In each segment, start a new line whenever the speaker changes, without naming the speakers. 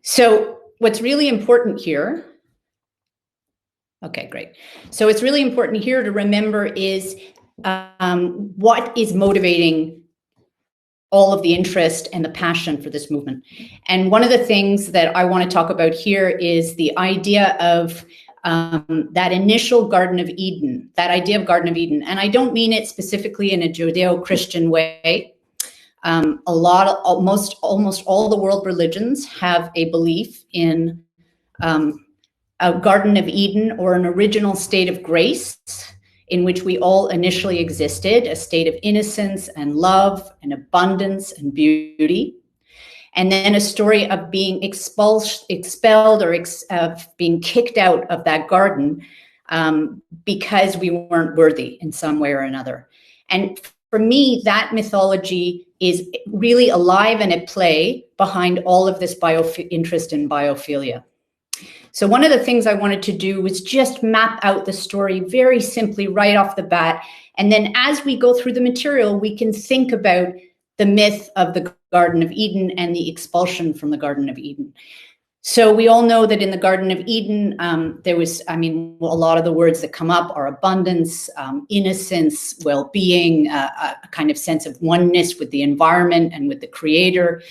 So what's really important here, okay, great. So what's really important here to remember is what is motivating all of the interest and the passion for this movement. And one of the things that I want to talk about here is the idea of that initial Garden of Eden, that idea of Garden of Eden. And I don't mean it specifically in a Judeo-Christian way. Almost all the world religions have a belief in a Garden of Eden, or an original state of grace in which we all initially existed, a state of innocence and love and abundance and beauty. And then a story of being expelled or of being kicked out of that garden because we weren't worthy in some way or another. And for me, that mythology is really alive and at play behind all of this interest in biophilia. So one of the things I wanted to do was just map out the story very simply right off the bat. And then as we go through the material, we can think about the myth of the Garden of Eden and the expulsion from the Garden of Eden. So we all know that in the Garden of Eden, there was, a lot of the words that come up are abundance, innocence, well-being, a kind of sense of oneness with the environment and with the creator,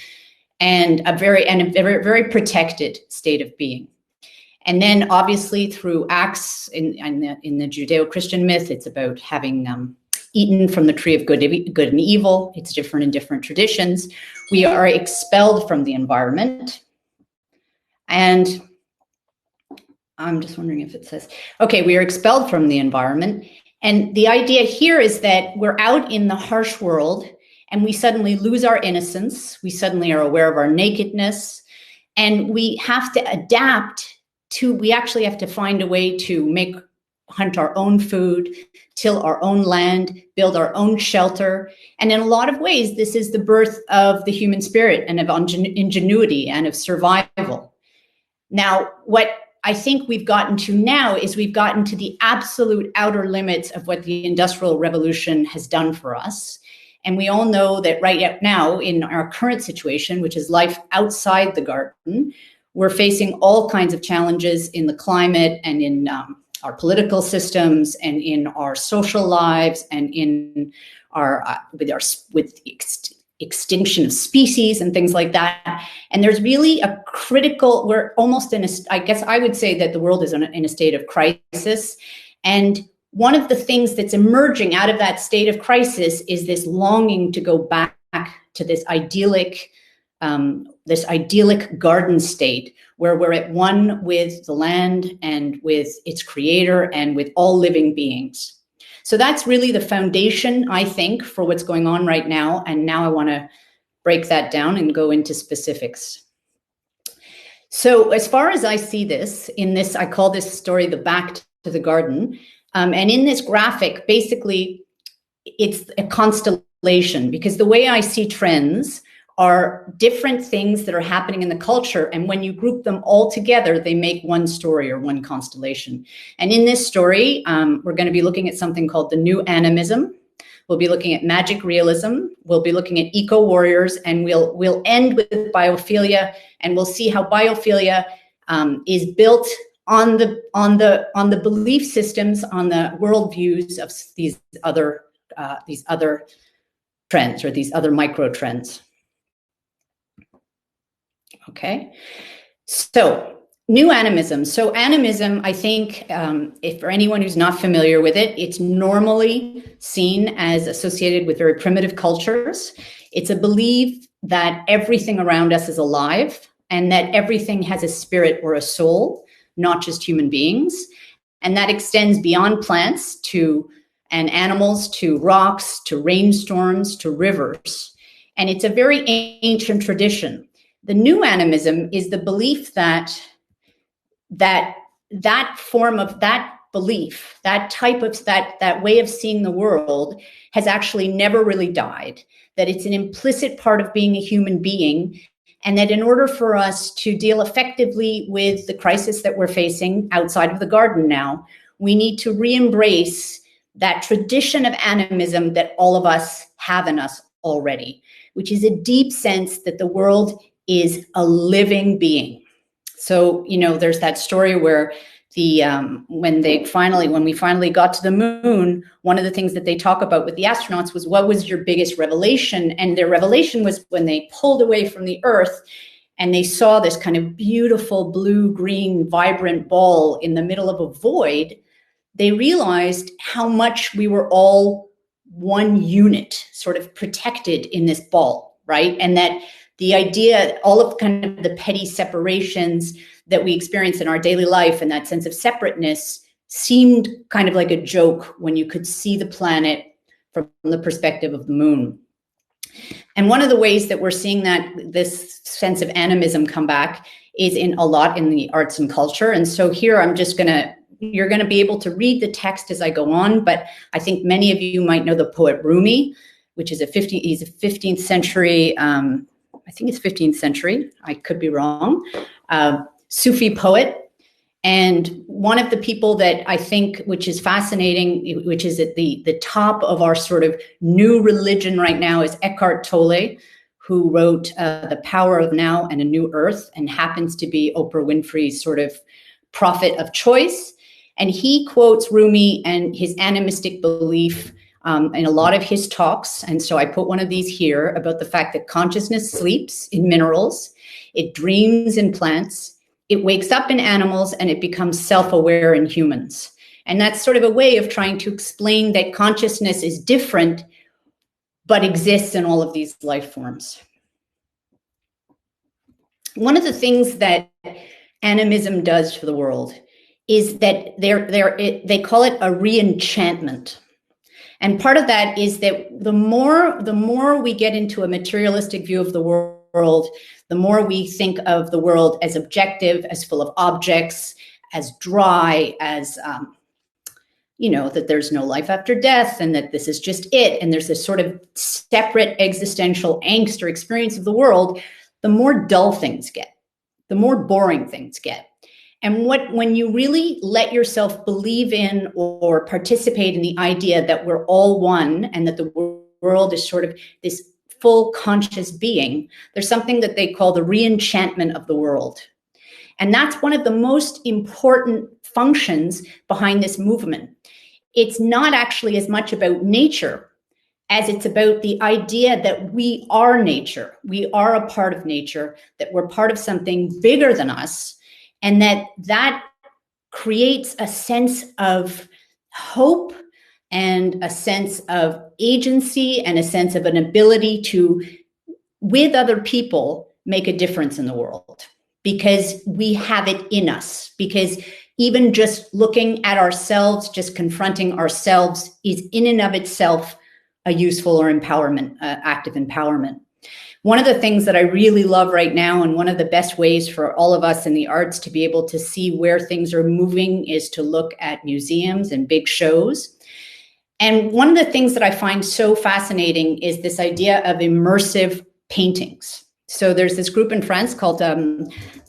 and a very protected state of being. And then obviously through Acts in the Judeo-Christian myth, it's about having eaten from the tree of good and evil. It's different in different traditions. We are expelled from the environment. And I'm just wondering if it says, okay, we are expelled from the environment. And the idea here is that we're out in the harsh world and we suddenly lose our innocence. We suddenly are aware of our nakedness, and we have to adapt we actually have to find a way to hunt our own food, till our own land, build our own shelter. And in a lot of ways, this is the birth of the human spirit and of ingenuity and of survival. Now, what I think we've gotten to now is we've gotten to the absolute outer limits of what the Industrial Revolution has done for us. And we all know that right now, in our current situation, which is life outside the garden, we're facing all kinds of challenges in the climate and in our political systems and in our social lives and in with extinction of species and things like that. And there's really a critical, we're almost I guess I would say that the world is in a state of crisis. And one of the things that's emerging out of that state of crisis is this longing to go back to this idyllic garden state where we're at one with the land and with its creator and with all living beings. So that's really the foundation, I think, for what's going on right now. And now I want to break that down and go into specifics. So as far as I see this, I call this story the Back to the Garden. And in this graphic, basically, it's a constellation, because the way I see trends are different things that are happening in the culture. And when you group them all together, they make one story or one constellation. And in this story, we're going to be looking at something called the New Animism. We'll be looking at magic realism. We'll be looking at eco-warriors, and we'll end with biophilia, and we'll see how biophilia is built on the belief systems, on the worldviews of these other trends, or these other micro trends. Okay, so new animism. So animism, I think, if for anyone who's not familiar with it, it's normally seen as associated with very primitive cultures. It's a belief that everything around us is alive and that everything has a spirit or a soul, not just human beings. And that extends beyond plants and animals to rocks, to rainstorms, to rivers. And it's a very ancient tradition. The new animism is the belief that form of that belief, that type of that way of seeing the world has actually never really died, that it's an implicit part of being a human being, and that in order for us to deal effectively with the crisis that we're facing outside of the garden now, we need to re-embrace that tradition of animism that all of us have in us already, which is a deep sense that the world is a living being. So, there's that story where when we finally got to the moon, one of the things that they talk about with the astronauts was, what was your biggest revelation? And their revelation was when they pulled away from the Earth and they saw this kind of beautiful blue-green vibrant ball in the middle of a void. They realized how much we were all one unit, sort of protected in this ball, right? And that the idea, all of kind of the petty separations that we experience in our daily life and that sense of separateness seemed kind of like a joke when you could see the planet from the perspective of the moon. And one of the ways that we're seeing this sense of animism come back is in a lot in the arts and culture. And so here you're going to be able to read the text as I go on, but I think many of you might know the poet Rumi, which is he's a 15th century, I think it's 15th century, I could be wrong, Sufi poet. And one of the people that I think, which is fascinating, which is at the top of our sort of new religion right now, is Eckhart Tolle, who wrote The Power of Now and A New Earth, and happens to be Oprah Winfrey's sort of prophet of choice. And he quotes Rumi and his animistic belief in a lot of his talks. And so I put one of these here about the fact that consciousness sleeps in minerals, it dreams in plants, it wakes up in animals, and it becomes self-aware in humans. And that's sort of a way of trying to explain that consciousness is different, but exists in all of these life forms. One of the things that animism does for the world is that they call it a re-enchantment. And part of that is that the more we get into a materialistic view of the world, the more we think of the world as objective, as full of objects, as dry, as, that there's no life after death and that this is just it. And there's this sort of separate existential angst or experience of the world, the more dull things get, the more boring things get. And when you really let yourself believe in or participate in the idea that we're all one and that the world is sort of this full conscious being, there's something that they call the re-enchantment of the world. And that's one of the most important functions behind this movement. It's not actually as much about nature as it's about the idea that we are nature. We are a part of nature, that we're part of something bigger than us, and that creates a sense of hope and a sense of agency and a sense of an ability to, with other people, make a difference in the world, because we have it in us. Because even just looking at ourselves, just confronting ourselves, is in and of itself a useful or act of empowerment. One of the things that I really love right now, and one of the best ways for all of us in the arts to be able to see where things are moving, is to look at museums and big shows. And one of the things that I find so fascinating is this idea of immersive paintings. So there's this group in France called Paris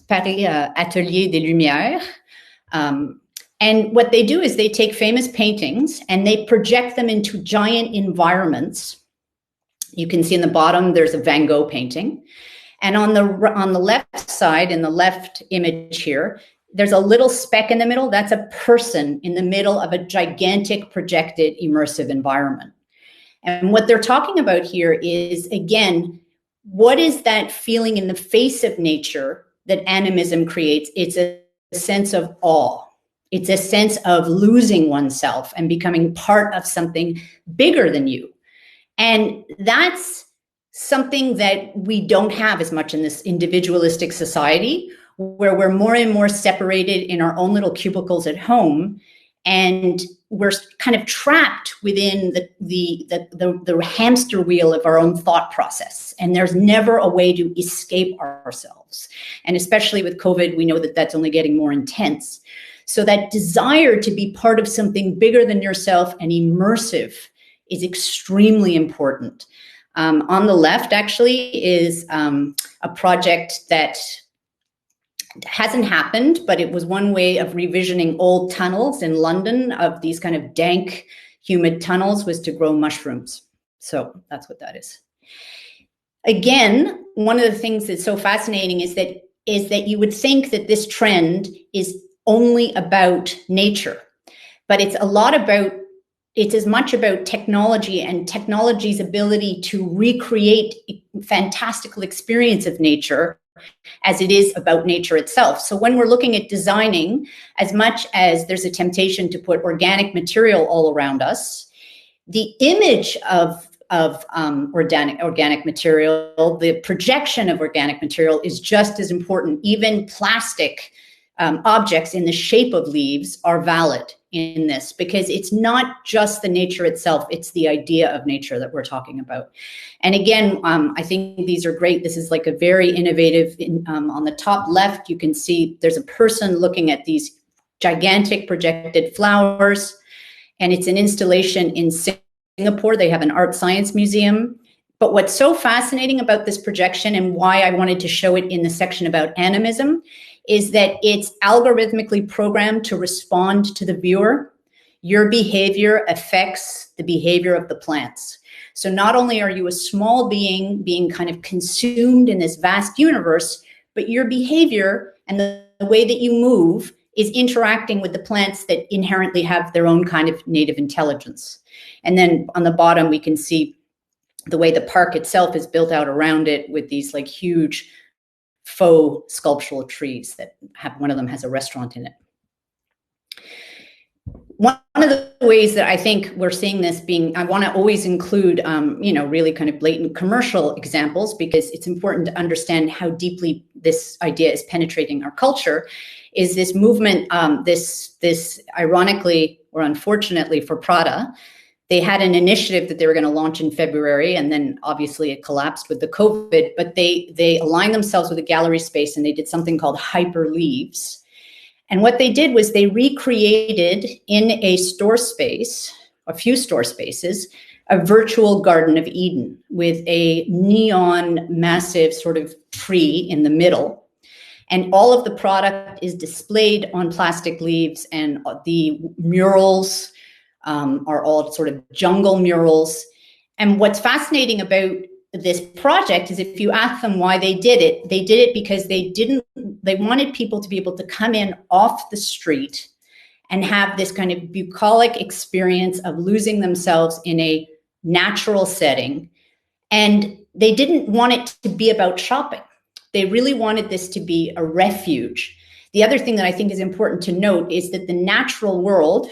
Atelier des Lumières. And what they do is they take famous paintings and they project them into giant environments. You can see in the bottom, there's a Van Gogh painting. And on the left side, in the left image here, there's a little speck in the middle. That's a person in the middle of a gigantic projected immersive environment. And what they're talking about here is, again, what is that feeling in the face of nature that animism creates? It's a sense of awe. It's a sense of losing oneself and becoming part of something bigger than you. And that's something that we don't have as much in this individualistic society, where we're more and more separated in our own little cubicles at home, and we're kind of trapped within the hamster wheel of our own thought process. And there's never a way to escape ourselves. And especially with COVID, we know that that's only getting more intense. So that desire to be part of something bigger than yourself and immersive is extremely important. On the left, actually, is a project that hasn't happened, but it was one way of revisioning old tunnels in London, of these kind of dank, humid tunnels, was to grow mushrooms. So that's what that is. Again, one of the things that's so fascinating is that you would think that this trend is only about nature, but it's as much about technology and technology's ability to recreate a fantastical experience of nature as it is about nature itself. So when we're looking at designing, as much as there's a temptation to put organic material all around us, the image of organic material, the projection of organic material is just as important. Even plastic objects in the shape of leaves are valid in this, because it's not just the nature itself, it's the idea of nature that we're talking about. And again, I think these are great. This is like a very innovative, on the top left, you can see there's a person looking at these gigantic projected flowers, and it's an installation in Singapore. They have an art science museum. But what's so fascinating about this projection, and why I wanted to show it in the section about animism, is that it's algorithmically programmed to respond to the viewer. Your behavior affects the behavior of the plants. So not only are you a small being kind of consumed in this vast universe, but your behavior and the way that you move is interacting with the plants that inherently have their own kind of native intelligence. And then on the bottom, we can see the way the park itself is built out around it with these like huge faux sculptural trees that one of them has a restaurant in it. One of the ways that I think we're seeing this being, I want to always include, really kind of blatant commercial examples, because it's important to understand how deeply this idea is penetrating our culture, is this movement, this ironically or unfortunately for Prada, they had an initiative that they were going to launch in February, and then obviously it collapsed with the COVID, but they aligned themselves with a gallery space, and they did something called Hyper Leaves. And what they did was they recreated in a store space, a few store spaces, a virtual Garden of Eden with a neon massive sort of tree in the middle. And all of the product is displayed on plastic leaves, and the murals are all sort of jungle murals. And what's fascinating about this project is, if you ask them why they did it because they wanted people to be able to come in off the street and have this kind of bucolic experience of losing themselves in a natural setting. And they didn't want it to be about shopping. They really wanted this to be a refuge. The other thing that I think is important to note is that the natural world,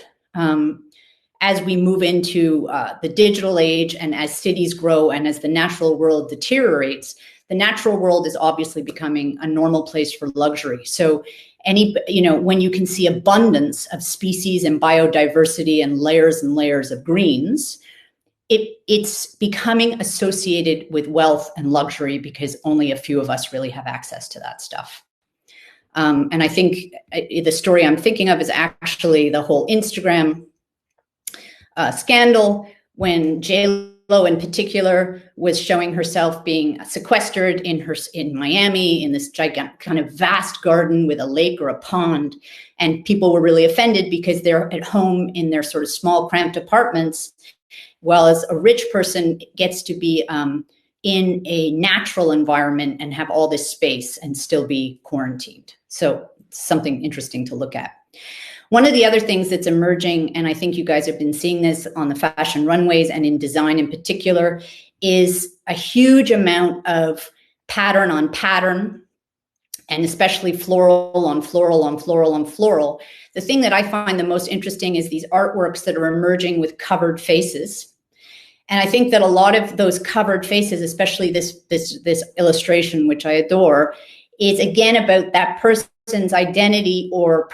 as we move into the digital age, and as cities grow, and as the natural world deteriorates, the natural world is obviously becoming a normal place for luxury. So when you can see abundance of species and biodiversity and layers of greens, it's becoming associated with wealth and luxury, because only a few of us really have access to that stuff. And I think the story I'm thinking of is actually the whole Instagram scandal, when J.Lo in particular was showing herself being sequestered in Miami in this gigantic kind of vast garden with a lake or a pond. And people were really offended because they're at home in their sort of small cramped apartments, while as a rich person gets to be in a natural environment and have all this space and still be quarantined. So it's something interesting to look at. One of the other things that's emerging, and I think you guys have been seeing this on the fashion runways and in design in particular, is a huge amount of pattern on pattern, and especially floral on floral on floral on floral. The thing that I find the most interesting is these artworks that are emerging with covered faces. And I think that a lot of those covered faces, especially this illustration, which I adore, is again about that person's identity or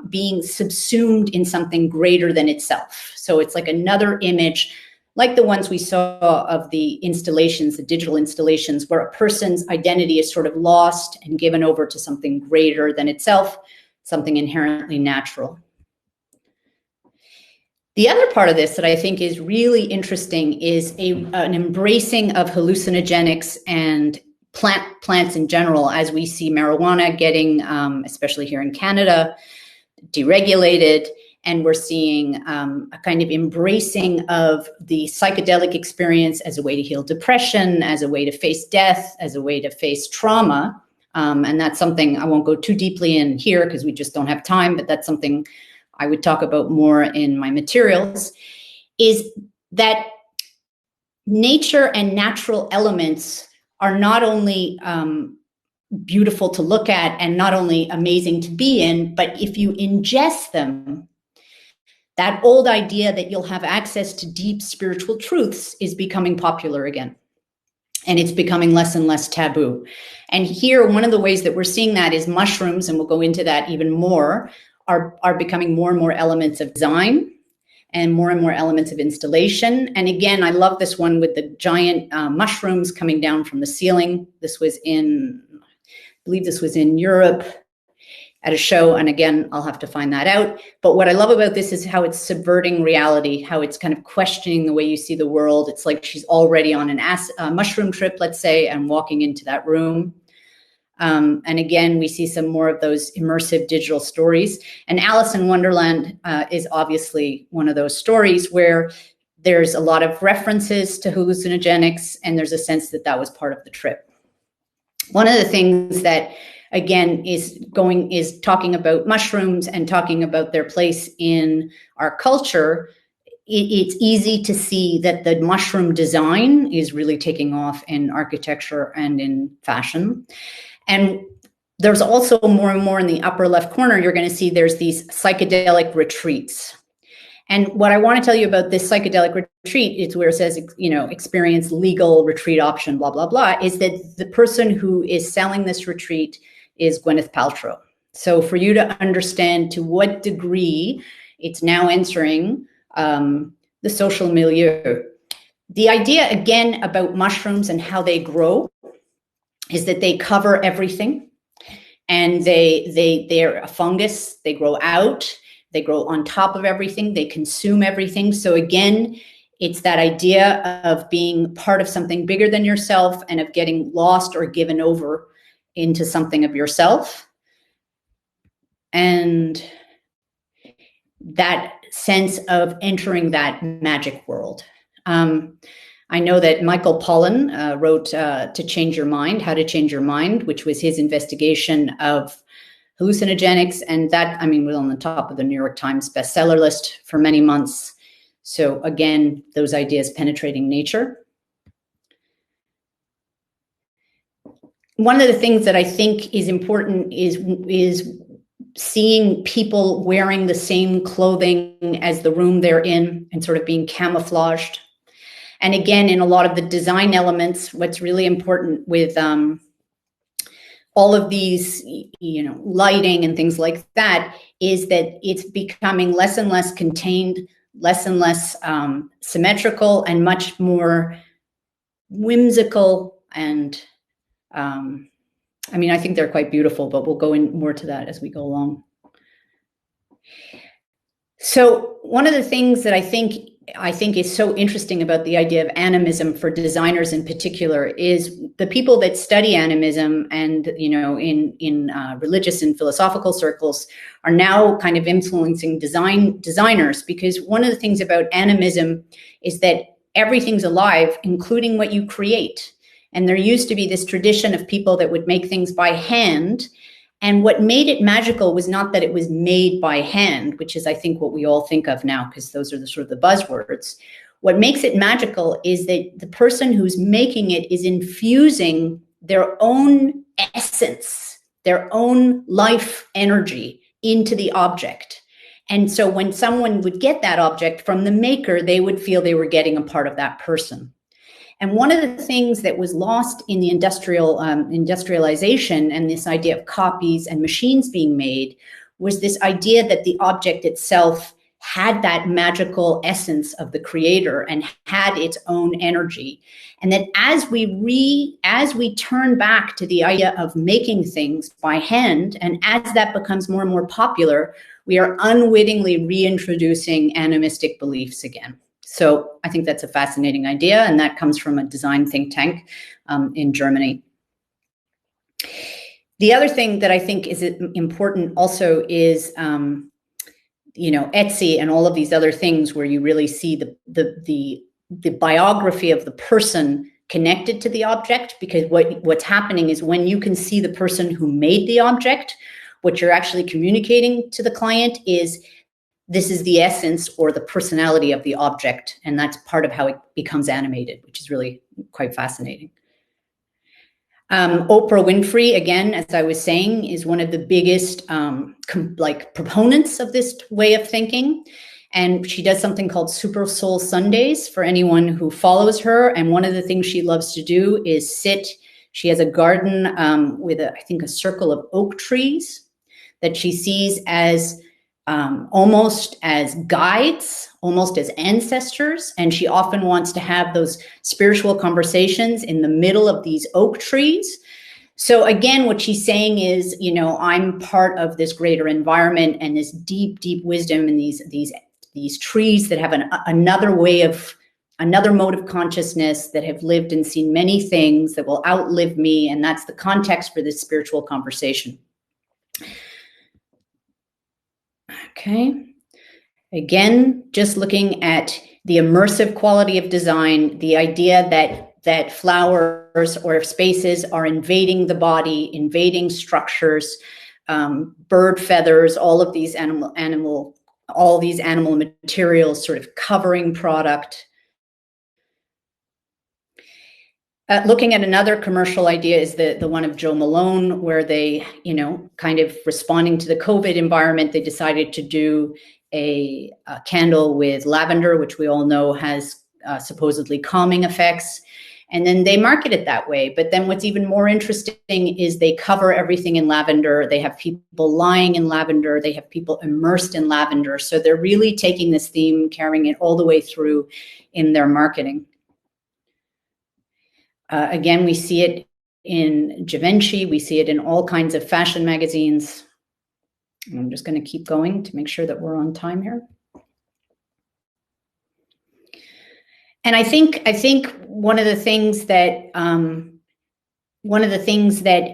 being subsumed in something greater than itself. So it's like another image, like the ones we saw of the installations, the digital installations, where a person's identity is sort of lost and given over to something greater than itself, something inherently natural. The other part of this that I think is really interesting is an embracing of hallucinogenics and plants in general, as we see marijuana getting, especially here in Canada, deregulated, And we're seeing a kind of embracing of the psychedelic experience as a way to heal depression, as a way to face death, as a way to face trauma. And that's something I won't go too deeply in here because we just don't have time, but that's something I would talk about more in my materials, is that nature and natural elements are not only beautiful to look at and not only amazing to be in, but if you ingest them, that old idea that you'll have access to deep spiritual truths is becoming popular again. And it's becoming less and less taboo. And here, one of the ways that we're seeing that is mushrooms, and we'll go into that even more, are becoming more and more elements of design and more elements of installation. And again, I love this one with the giant mushrooms coming down from the ceiling. This was in, I believe this was in Europe at a show. And again, I'll have to find that out. But what I love about this is how it's subverting reality, how it's kind of questioning the way you see the world. It's like she's already on a mushroom trip, let's say, and walking into that room. And again, we see some more of those immersive digital stories. And Alice in Wonderland is obviously one of those stories where there's a lot of references to hallucinogenics, and there's a sense that that was part of the trip. One of the things that, again, is talking about mushrooms and talking about their place in our culture. It's easy to see that the mushroom design is really taking off in architecture and in fashion. And there's also more and more in the upper left corner, you're going to see there's these psychedelic retreats. And what I want to tell you about this psychedelic retreat is where it says, experience legal retreat option, blah, blah, blah, is that the person who is selling this retreat is Gwyneth Paltrow. So for you to understand to what degree it's now entering the social milieu. The idea, again, about mushrooms and how they grow is that they cover everything, and they're a fungus. They grow out, they grow on top of everything, they consume everything. So again, it's that idea of being part of something bigger than yourself and of getting lost or given over into something of yourself. And that sense of entering that magic world. I know that Michael Pollan wrote To Change Your Mind, How to Change Your Mind, which was his investigation of hallucinogenics. And that, was on the top of the New York Times bestseller list for many months. So again, those ideas penetrating nature. One of the things that I think is important is seeing people wearing the same clothing as the room they're in and sort of being camouflaged. And again, in a lot of the design elements, what's really important with all of these, lighting and things like that is that it's becoming less and less contained, less and less symmetrical, and much more whimsical. And I think they're quite beautiful, but we'll go in more to that as we go along. So one of the things that I think is so interesting about the idea of animism for designers in particular is the people that study animism and, in religious and philosophical circles are now kind of influencing designers, because one of the things about animism is that everything's alive, including what you create. And there used to be this tradition of people that would make things by hand. And what made it magical was not that it was made by hand, which is, I think, what we all think of now, because those are the sort of the buzzwords. What makes it magical is that the person who's making it is infusing their own essence, their own life energy into the object. And so when someone would get that object from the maker, they would feel they were getting a part of that person. And one of the things that was lost in the industrialization and this idea of copies and machines being made was this idea that the object itself had that magical essence of the creator and had its own energy. And that as we turn back to the idea of making things by hand, and as that becomes more and more popular, we are unwittingly reintroducing animistic beliefs again. So I think that's a fascinating idea, and that comes from a design think tank in Germany. The other thing that I think is important also is Etsy and all of these other things where you really see the biography of the person connected to the object, because what's happening is when you can see the person who made the object, what you're actually communicating to the client is this is the essence or the personality of the object, and that's part of how it becomes animated, which is really quite fascinating. Oprah Winfrey, again, as I was saying, is one of the biggest proponents of this way of thinking. And she does something called Super Soul Sundays for anyone who follows her. And one of the things she loves to do is sit. She has a garden with, I think, a circle of oak trees that she sees as almost as guides, almost as ancestors. And she often wants to have those spiritual conversations in the middle of these oak trees. So again, what she's saying is, I'm part of this greater environment and this deep, deep wisdom in these trees that have another mode of consciousness, that have lived and seen many things, that will outlive me. And that's the context for this spiritual conversation. Okay. Again, just looking at the immersive quality of design, the idea that flowers or spaces are invading the body, invading structures, bird feathers, all of these animal materials sort of covering product. Looking at another commercial idea is the one of Joe Malone, where they, kind of responding to the COVID environment, they decided to do a candle with lavender, which we all know has supposedly calming effects. And then they market it that way. But then what's even more interesting is they cover everything in lavender. They have people lying in lavender. They have people immersed in lavender. So they're really taking this theme, carrying it all the way through in their marketing. Again, we see it in Givenchy. We see it in all kinds of fashion magazines. And I'm just going to keep going to make sure that we're on time here. And I think one of the things that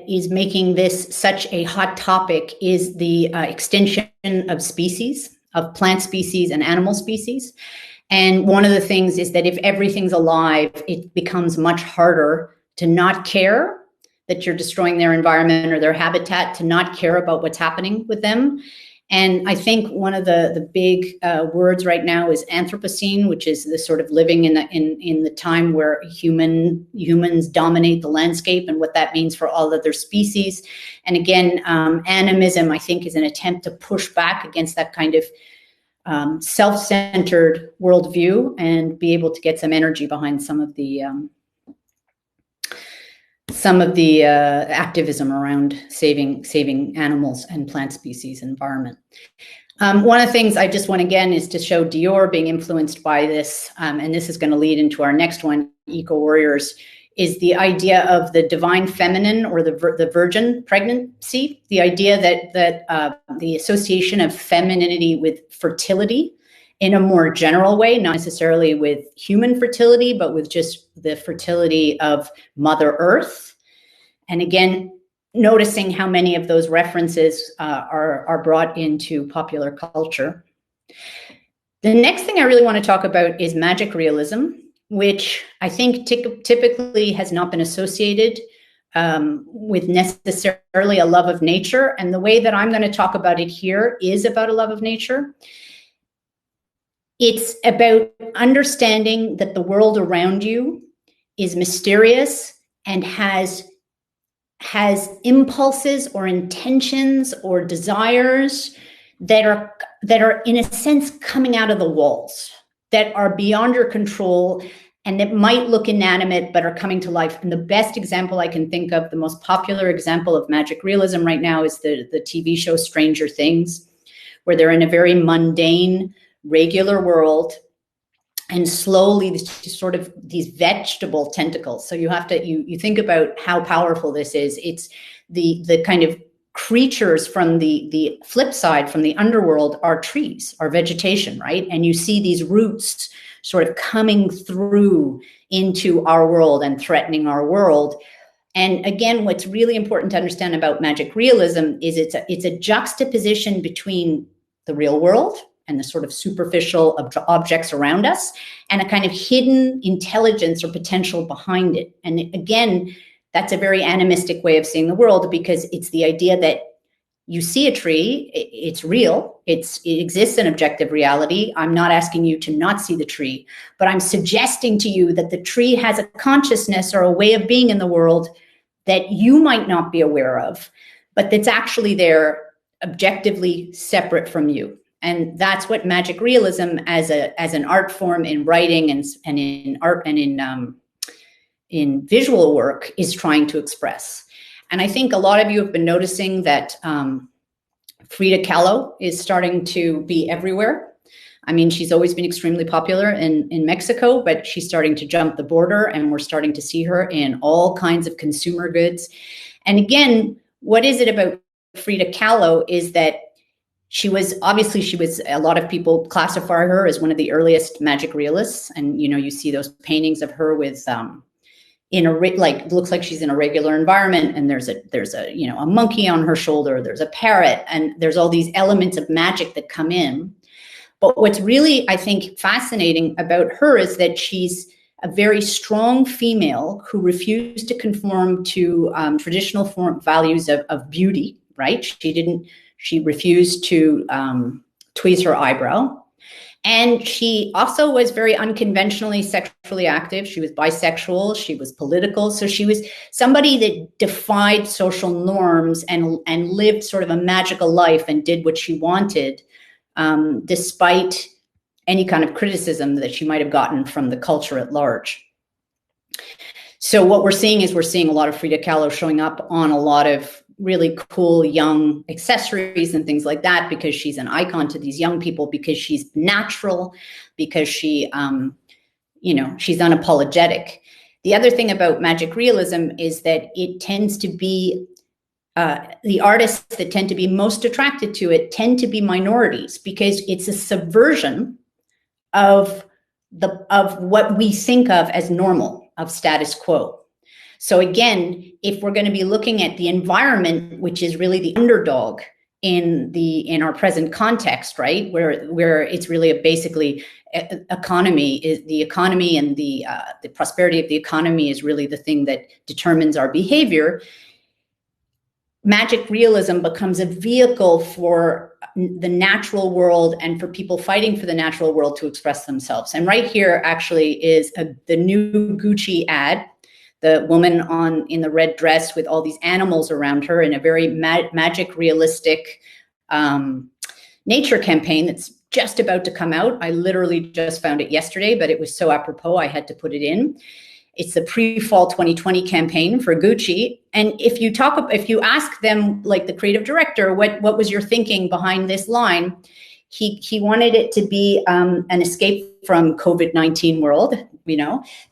is making this such a hot topic is the extinction of species, of plant species and animal species. And one of the things is that if everything's alive, it becomes much harder to not care that you're destroying their environment or their habitat, to not care about what's happening with them. And I think one of the big words right now is Anthropocene, which is the sort of living in the time where humans dominate the landscape and what that means for all other species. And again, animism, I think, is an attempt to push back against that kind of self-centered worldview and be able to get some energy behind some of the activism around saving animals and plant species and environment. One of the things I just want again is to show Dior being influenced by this, and this is going to lead into our next one, Eco Warriors, is the idea of the divine feminine or the virgin pregnancy, the idea that the association of femininity with fertility in a more general way, not necessarily with human fertility, but with just the fertility of Mother Earth. And again, noticing how many of those references are brought into popular culture. The next thing I really want to talk about is magic realism, which I think typically has not been associated with necessarily a love of nature. And the way that I'm going to talk about it here is about a love of nature. It's about understanding that the world around you is mysterious and has impulses or intentions or desires that are in a sense coming out of the walls, that are beyond your control and that might look inanimate but are coming to life. And the best example I can think of, the most popular example of magic realism right now, is the TV show Stranger Things, where they're in a very mundane, regular world, and slowly these vegetable tentacles. So you have to, you think about how powerful this is. It's the kind of creatures from the flip side, from the underworld, are trees, are vegetation, right? And you see these roots sort of coming through into our world and threatening our world. And again, what's really important to understand about magic realism is it's a juxtaposition between the real world and the sort of superficial objects around us, and a kind of hidden intelligence or potential behind it. And again, that's a very animistic way of seeing the world, because it's the idea that you see a tree, it's real, it exists in objective reality. I'm not asking you to not see the tree, but I'm suggesting to you that the tree has a consciousness or a way of being in the world that you might not be aware of, but that's actually there, objectively separate from you. And that's what magic realism as an art form in writing and in art and in visual work is trying to express. And I think a lot of you have been noticing that Frida Kahlo is starting to be everywhere. I mean, she's always been extremely popular in Mexico, but she's starting to jump the border, and we're starting to see her in all kinds of consumer goods. And again, what is it about Frida Kahlo is that she was, a lot of people classify her as one of the earliest magic realists. And, you see those paintings of her with, looks like she's in a regular environment, and there's a monkey on her shoulder, there's a parrot, and there's all these elements of magic that come in. But what's really, I think, fascinating about her is that she's a very strong female who refused to conform to traditional values of beauty, right? She refused to tweeze her eyebrow. And she also was very unconventionally sexually active. She was bisexual, she was political. So she was somebody that defied social norms and lived sort of a magical life and did what she wanted, despite any kind of criticism that she might have gotten from the culture at large. So what we're seeing is a lot of Frida Kahlo showing up on a lot of really cool young accessories and things like that, because she's an icon to these young people, because she's natural, because she's unapologetic. The other thing about magic realism is that it tends to be the artists that tend to be most attracted to it tend to be minorities, because it's a subversion of what we think of as normal, of status quo. So again, if we're going to be looking at the environment, which is really the underdog in our present context, right, where it's really basically economy is the economy, and the prosperity of the economy is really the thing that determines our behavior. Magic realism becomes a vehicle for the natural world and for people fighting for the natural world to express themselves. And right here actually is the new Gucci ad. The woman in the red dress with all these animals around her in a very magic realistic nature campaign that's just about to come out. I literally just found it yesterday, but it was so apropos I had to put it in. It's the pre-fall 2020 campaign for Gucci. And if you ask them, like the creative director, what was your thinking behind this line? He wanted it to be an escape from COVID-19 world,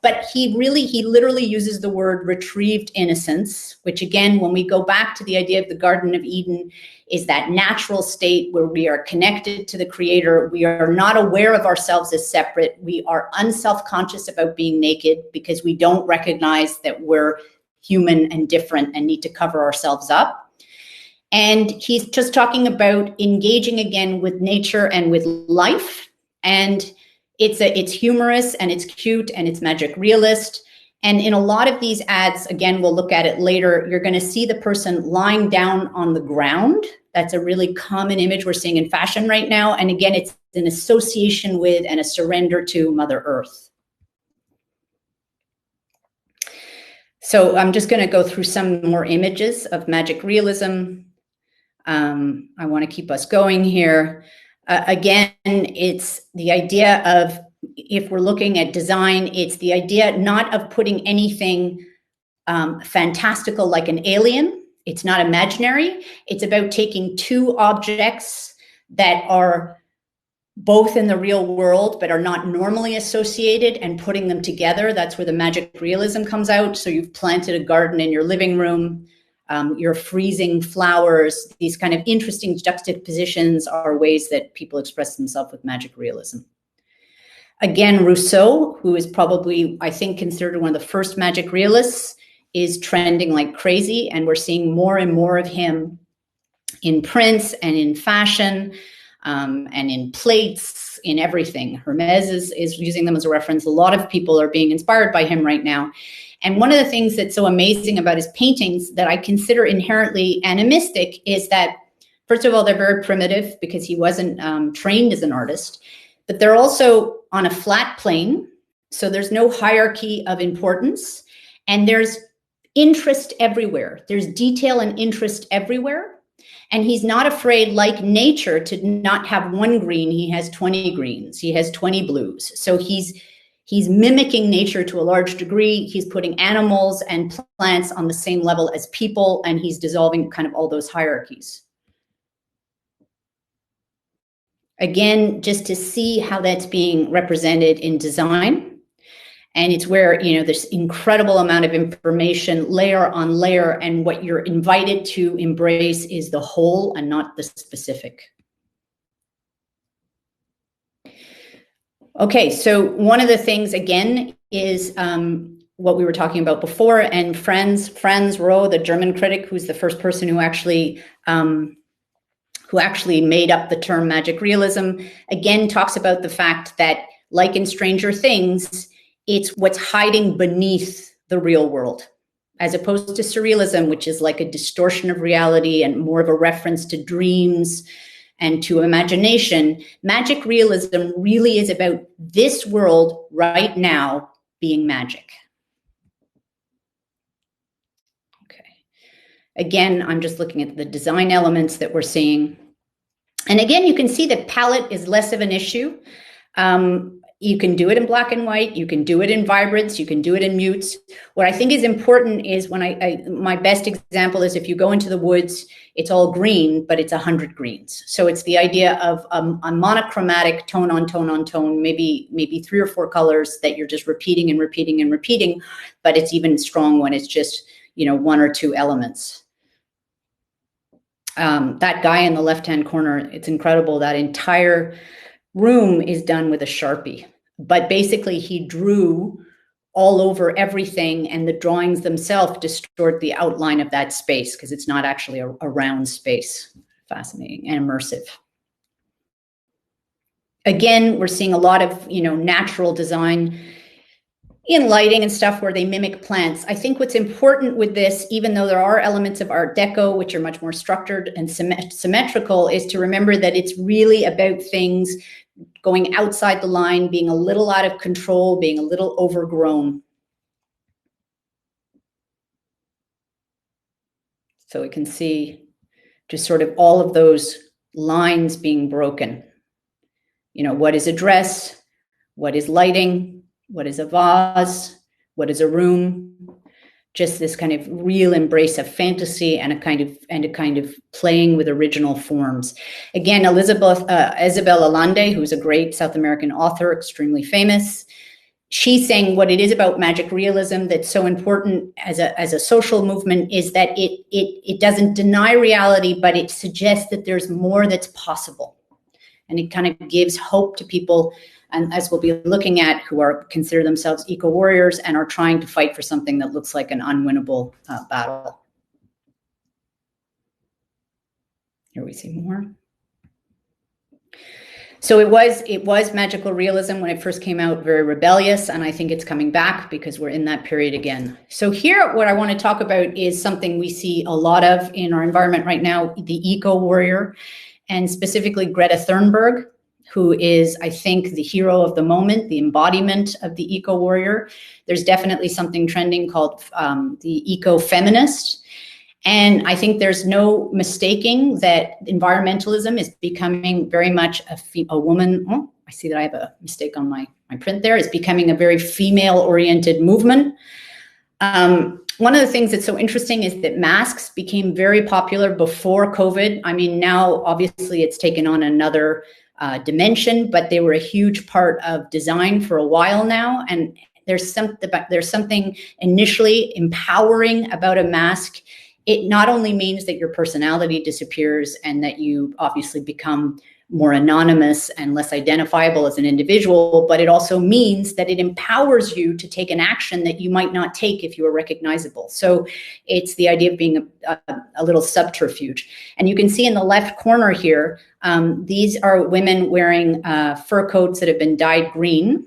but he literally uses the word retrieved innocence, which again, when we go back to the idea of the Garden of Eden, is that natural state where we are connected to the creator. We are not aware of ourselves as separate. We are unself-conscious about being naked because we don't recognize that we're human and different and need to cover ourselves up. And he's just talking about engaging again with nature and with life. And it's humorous and it's cute and it's magic realist. And in a lot of these ads, again, we'll look at it later, you're going to see the person lying down on the ground. That's a really common image we're seeing in fashion right now. And again, it's an association with and a surrender to Mother Earth. So I'm just going to go through some more images of magic realism. I want to keep us going here. Again, it's the idea of, if we're looking at design, it's the idea not of putting anything fantastical like an alien. It's not imaginary. It's about taking two objects that are both in the real world but are not normally associated and putting them together. That's where the magic realism comes out. So you've planted a garden in your living room. You're freezing flowers. These kind of interesting juxtapositions are ways that people express themselves with magic realism. Again, Rousseau, who is probably, I think, considered one of the first magic realists, is trending like crazy. And we're seeing more and more of him in prints and in fashion. and in plates, in everything. Hermes is using them as a reference. A lot of people are being inspired by him right now. And one of the things that's so amazing about his paintings that I consider inherently animistic is that, first of all, they're very primitive because he wasn't trained as an artist, but they're also on a flat plane. So there's no hierarchy of importance, and there's interest everywhere. There's detail and interest everywhere. And he's not afraid, like nature, to not have one green. He has 20 greens. He has 20 blues. So he's mimicking nature to a large degree. He's putting animals and plants on the same level as people, and he's dissolving kind of all those hierarchies. Again, just to see how that's being represented in design. And it's where, you know, there's incredible amount of information, layer on layer, and what you're invited to embrace is the whole and not the specific. Okay, so one of the things, again, is what we were talking about before, and Franz Roh, the German critic, who's the first person who actually made up the term magic realism, again, talks about the fact that, like in Stranger Things, it's what's hiding beneath the real world, as opposed to surrealism, which is like a distortion of reality and more of a reference to dreams and to imagination. Magic realism really is about this world right now being magic. Okay. Again, I'm just looking at the design elements that we're seeing. And again, you can see that palette is less of an issue. You can do it in black and white. You can do it in vibrance. You can do it in mutes. What I think is important is when my best example is if you go into the woods, it's all green, but it's 100 greens. So it's the idea of a monochromatic tone on tone on tone, maybe 3 or 4 colors that you're just repeating and repeating and repeating, but it's even strong when it's just, you know, 1 or 2 elements. That guy in the left-hand corner, it's incredible. That entire room is done with a Sharpie, but basically he drew all over everything, and the drawings themselves distort the outline of that space because it's not actually a round space. Fascinating and immersive. Again, we're seeing a lot of, you know, natural design in lighting and stuff where they mimic plants. I think what's important with this, even though there are elements of Art Deco, which are much more structured and symmetrical, is to remember that it's really about things going outside the line, being a little out of control, being a little overgrown. So we can see just sort of all of those lines being broken. You know, what is a dress? What is lighting? What is a vase? What is a room? Just this kind of real embrace of fantasy and a kind of playing with original forms. Again, Isabel Allende, who's a great South American author, extremely famous, she's saying what it is about magic realism that's so important as a social movement is that it doesn't deny reality, but it suggests that there's more that's possible. And it kind of gives hope to people, and as we'll be looking at, who consider themselves eco-warriors and are trying to fight for something that looks like an unwinnable battle. Here we see more. So it was magical realism when it first came out, very rebellious, and I think it's coming back because we're in that period again. So here, what I want to talk about is something we see a lot of in our environment right now, the eco-warrior, and specifically Greta Thunberg, who is, I think, the hero of the moment, the embodiment of the eco-warrior. There's definitely something trending called the eco-feminist. And I think there's no mistaking that environmentalism is becoming very much a woman. Oh, I see that I have a mistake on my print there. It's becoming a very female-oriented movement. One of the things that's so interesting is that masks became very popular before COVID. I mean, now, obviously, it's taken on another dimension, but they were a huge part of design for a while now. And there's something initially empowering about a mask. It not only means that your personality disappears and that you obviously become more anonymous and less identifiable as an individual, but it also means that it empowers you to take an action that you might not take if you were recognizable. So it's the idea of being a little subterfuge. And you can see in the left corner here, these are women wearing fur coats that have been dyed green.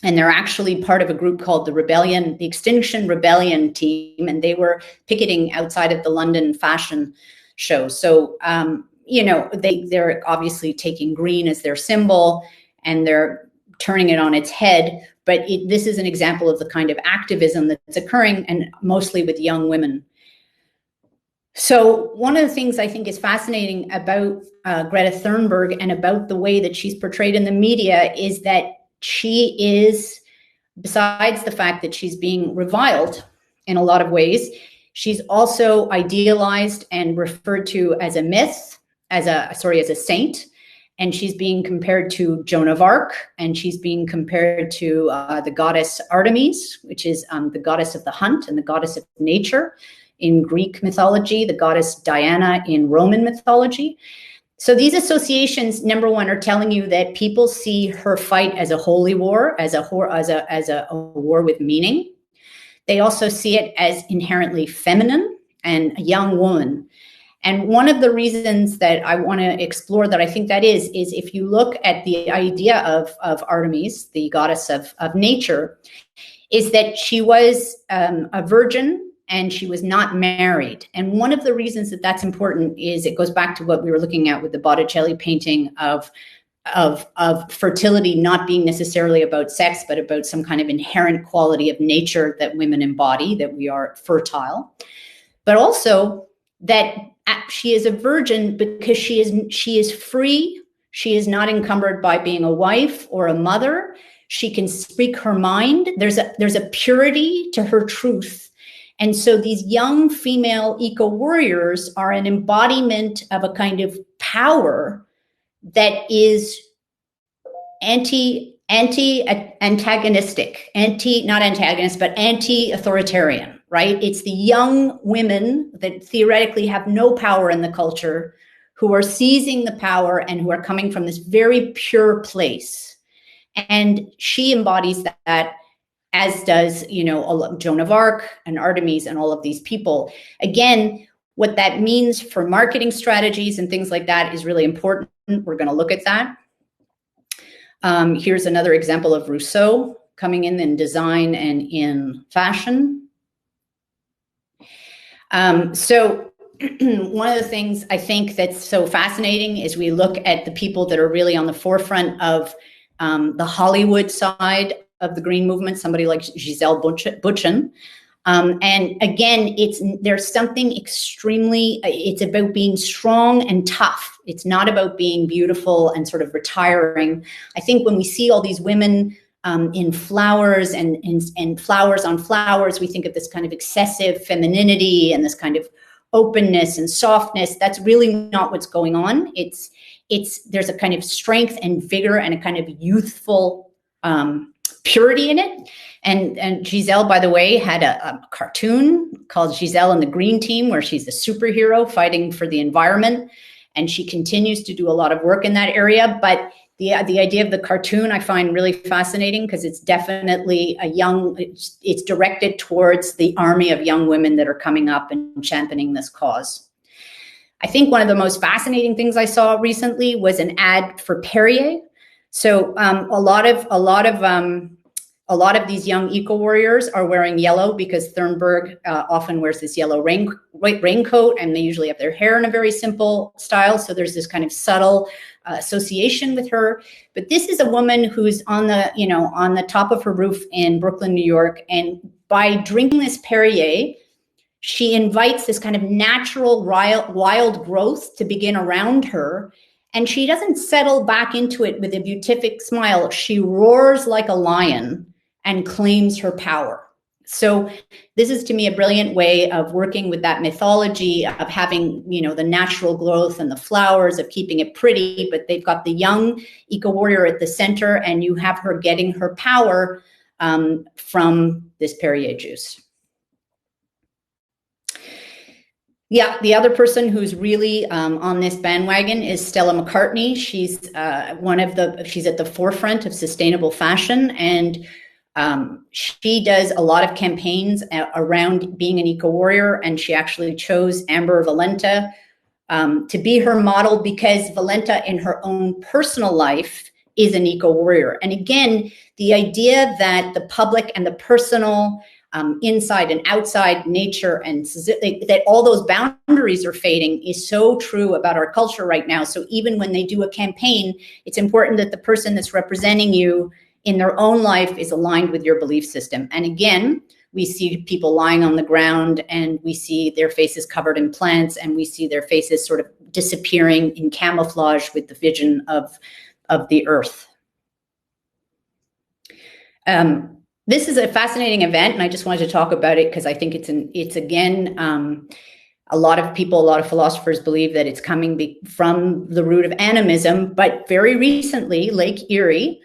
And they're actually part of a group called the Extinction Rebellion team, and they were picketing outside of the London fashion show. So, they're obviously taking green as their symbol, and they're turning it on its head. But this is an example of the kind of activism that's occurring, and mostly with young women. So one of the things I think is fascinating about Greta Thunberg and about the way that she's portrayed in the media is that she is, besides the fact that she's being reviled in a lot of ways, she's also idealized and referred to as a myth, as a saint. And she's being compared to Joan of Arc, and she's being compared to the goddess Artemis, which is the goddess of the hunt and the goddess of nature in Greek mythology, the goddess Diana in Roman mythology. So these associations, number one, are telling you that people see her fight as a holy war, as a war with meaning. They also see it as inherently feminine and a young woman. And one of the reasons that I want to explore that I think that is if you look at the idea of Artemis, the goddess of nature, is that she was a virgin and she was not married. And one of the reasons that that's important is it goes back to what we were looking at with the Botticelli painting of fertility not being necessarily about sex, but about some kind of inherent quality of nature that women embody, that we are fertile. But also that she is a virgin because she is free. She is not encumbered by being a wife or a mother. She can speak her mind. There's a purity to her truth. And so these young female eco-warriors are an embodiment of a kind of power that is anti-authoritarian, right? It's the young women that theoretically have no power in the culture who are seizing the power and who are coming from this very pure place. And she embodies that, as does, Joan of Arc and Artemis and all of these people. Again, what that means for marketing strategies and things like that is really important. We're going to look at that. Here's another example of Rousseau coming in design and in fashion. So one of the things I think that's so fascinating is we look at the people that are really on the forefront of the Hollywood side of the green movement, somebody like Gisele Bündchen. And again, there's something it's about being strong and tough. It's not about being beautiful and sort of retiring. I think when we see all these women in flowers and flowers on flowers, we think of this kind of excessive femininity and this kind of openness and softness. That's really not what's going on. There's a kind of strength and vigor and a kind of youthful purity in it. And Gisele, by the way, had a cartoon called Gisele and the Green Team, where she's a superhero fighting for the environment. And she continues to do a lot of work in that area. But the idea of the cartoon I find really fascinating because it's definitely it's directed towards the army of young women that are coming up and championing this cause. I think one of the most fascinating things I saw recently was an ad for Perrier. So a lot of these young eco-warriors are wearing yellow because Thunberg often wears this yellow raincoat, and they usually have their hair in a very simple style. So there's this kind of subtle association with her. But this is a woman who's on the top of her roof in Brooklyn, New York. And by drinking this Perrier, she invites this kind of natural wild growth to begin around her. And she doesn't settle back into it with a beatific smile. She roars like a lion and claims her power. So this is, to me, a brilliant way of working with that mythology of having, the natural growth and the flowers, of keeping it pretty, but they've got the young eco-warrior at the center, and you have her getting her power from this Perrier juice. Yeah, the other person who's really on this bandwagon is Stella McCartney. She's she's at the forefront of sustainable fashion, and she does a lot of campaigns around being an eco-warrior, and she actually chose Amber Valenta to be her model because Valenta in her own personal life is an eco-warrior. And again, the idea that the public and the personal, inside and outside nature, and that all those boundaries are fading is so true about our culture right now. So even when they do a campaign, it's important that the person that's representing you in their own life is aligned with your belief system. And again, we see people lying on the ground, and we see their faces covered in plants, and we see their faces sort of disappearing in camouflage with the vision of the earth. This is a fascinating event, and I just wanted to talk about it because I think it's again, a lot of people, a lot of philosophers believe that it's coming from the root of animism, but very recently, Lake Erie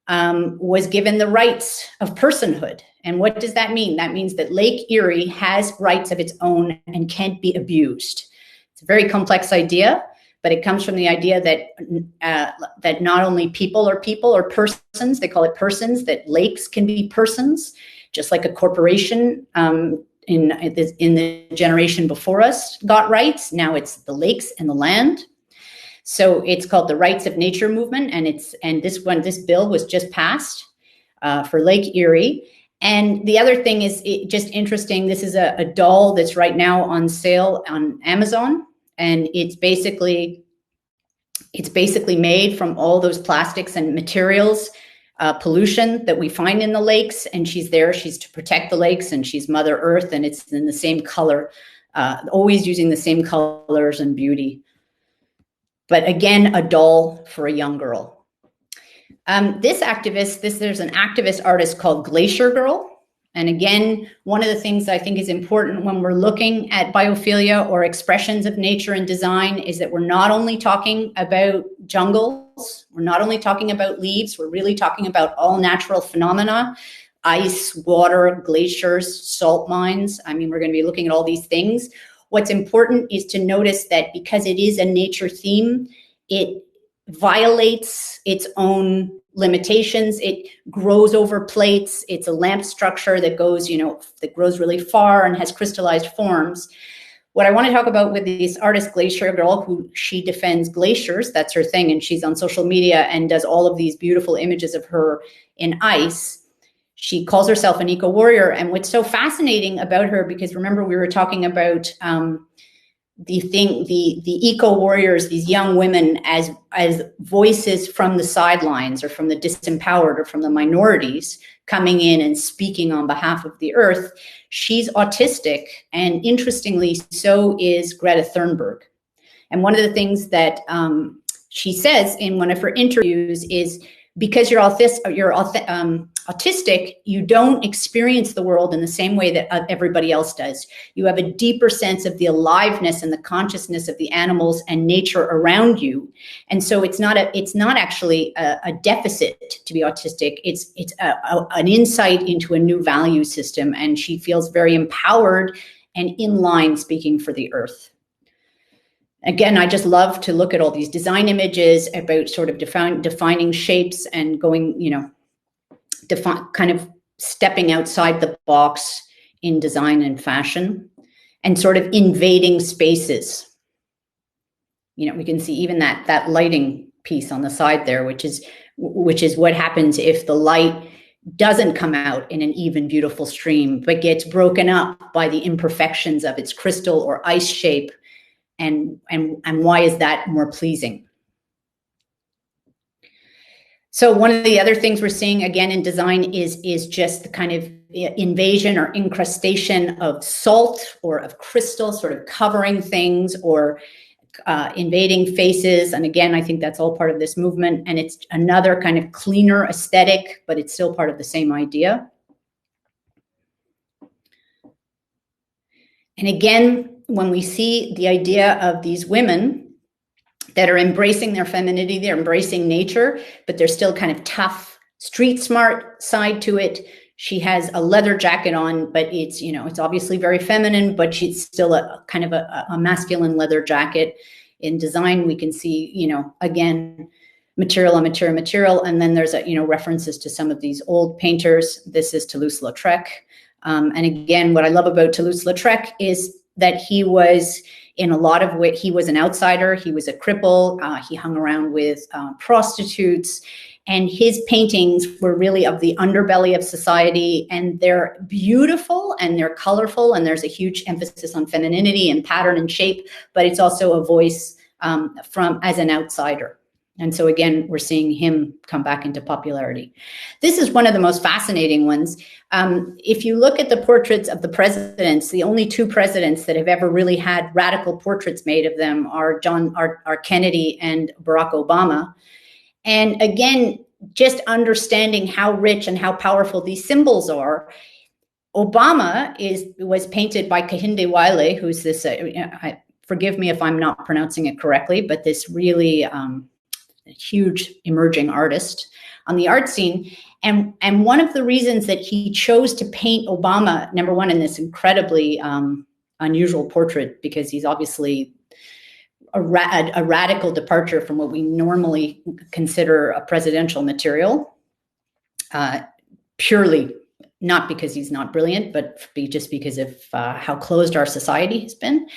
was given the rights of personhood. And what does that mean? That means that Lake Erie has rights of its own and can't be abused. It's a very complex idea, but it comes from the idea that not only people or persons, they call it persons, that lakes can be persons, just like a corporation in the generation before us got rights. Now it's the lakes and the land. So it's called the Rights of Nature movement, and this bill was just passed for Lake Erie. And the other thing is just interesting. This is a doll that's right now on sale on Amazon, and it's basically made from all those plastics and materials, pollution that we find in the lakes. And she's to protect the lakes, and she's Mother Earth, and it's in the same color, always using the same colors and beauty. But again, a doll for a young girl. There's an activist artist called Glacier Girl. And again, one of the things I think is important when we're looking at biophilia or expressions of nature and design is that we're not only talking about jungles, we're not only talking about leaves, we're really talking about all natural phenomena, ice, water, glaciers, salt mines. I mean, we're going to be looking at all these things. What's important is to notice that because it is a nature theme, it violates its own limitations. It grows over plates. It's a lamp structure that goes, that grows really far and has crystallized forms. What I want to talk about with this artist, Glacier Girl, who she defends glaciers, that's her thing, and she's on social media and does all of these beautiful images of her in ice. She calls herself an eco-warrior. And what's so fascinating about her, because remember we were talking about the eco-warriors, these young women as voices from the sidelines or from the disempowered or from the minorities coming in and speaking on behalf of the earth. She's autistic, and interestingly, so is Greta Thunberg. And one of the things that she says in one of her interviews is, because you're autistic, you don't experience the world in the same way that everybody else does. You have a deeper sense of the aliveness and the consciousness of the animals and nature around you. And so it's not actually a deficit to be autistic. It's an insight into a new value system. And she feels very empowered and in line speaking for the earth. Again, I just love to look at all these design images about sort of defining shapes and going, kind of stepping outside the box in design and fashion, and sort of invading spaces. We can see even that lighting piece on the side there, which is what happens if the light doesn't come out in an even, beautiful stream, but gets broken up by the imperfections of its crystal or ice shape. And why is that more pleasing? So one of the other things we're seeing again in design is just the kind of invasion or incrustation of salt or of crystal, sort of covering things or invading faces. And again, I think that's all part of this movement. And it's another kind of cleaner aesthetic, but it's still part of the same idea. And again, when we see the idea of these women that are embracing their femininity, they're embracing nature, but they're still kind of tough, street smart side to it, She has a leather jacket on, but it's, it's obviously very feminine, but she's still a kind of a masculine leather jacket. In design, we can see, again, material on material, material. And then there's, references to some of these old painters. This is Toulouse-Lautrec. And again, what I love about Toulouse-Lautrec is that he was in a lot of ways, he was an outsider. He was a cripple. He hung around with prostitutes. And his paintings were really of the underbelly of society, and they're beautiful and they're colorful, and there's a huge emphasis on femininity and pattern and shape, but it's also a voice from as an outsider. And so again, we're seeing him come back into popularity. This is one of the most fascinating ones. If you look at the portraits of the presidents, the only two presidents that have ever really had radical portraits made of them are Kennedy and Barack Obama. And again, just understanding how rich and how powerful these symbols are. Obama was painted by Kehinde Wiley, who's this, forgive me if I'm not pronouncing it correctly, but this really huge emerging artist on the art scene. And one of the reasons that he chose to paint Obama, number one, in this incredibly unusual portrait, because he's obviously a radical departure from what we normally consider a presidential material, purely not because he's not brilliant, but just because of how closed our society has been,